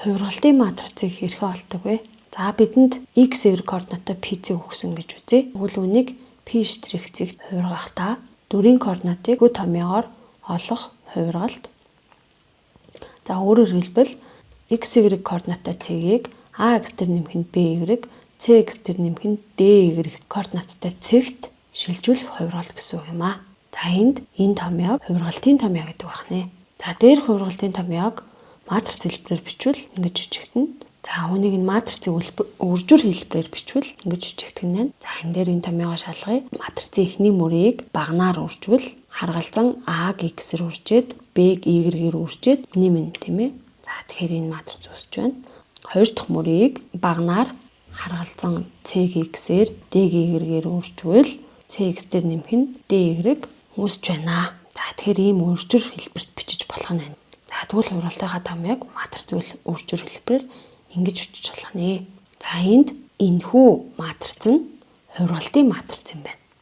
хувиргалтын матрицыг хэрхэн олдог вэ? За бидэнд x, y координаттай p-ийг өгсөн гэж үзье. Тэгвэл үнийг p штрих-ийг хувиргахдаа дөрвийн координатыг хүү томьёогоор олох хувиргалт. За өөрөөр хэлбэл x, y координаттай цэгийг ax дээр нэмэх нь by, cx дээр нэмэх нь dy координаттай цэгт шилжүүлэх хувиргалт гэсэн үг юм аа. За энд энэ томьёог хувиргалтын томьёо гэдэг байна. За дээр хувиргалтын томьёог матриц хэлбэрээр бичвэл ингэж жижигтэн. За үүнийг энэ матрицыг үржүр хэлбэрээр бичвэл ингэж жижигтэн. За энэ дээр энэ томьёогоо шалгая. Матрицын эхний мөрийг багнаар үржвэл харгалзан А-г x-ээр үржээд B-г y-гээр үржээд нэмнэ тийм ээ. За тэгэхээр энэ матриц үүсэж байна. Хоёр дахь мөрийг багнаар харгалзан C-г x-ээр D-г y-гээр үржвэл CX дээр нэмэх нь DY үүсэж байна. За тэгэхээр ийм үржүр хэлбэрт бичиж болох нь байна. За тэгвэл хувиргалтынхаа томьёог матрицын үржүр хэлбэрээр ингэж бичиж болох нэ. За энд энэхүү матриц нь хувиргалтын матриц юм байна.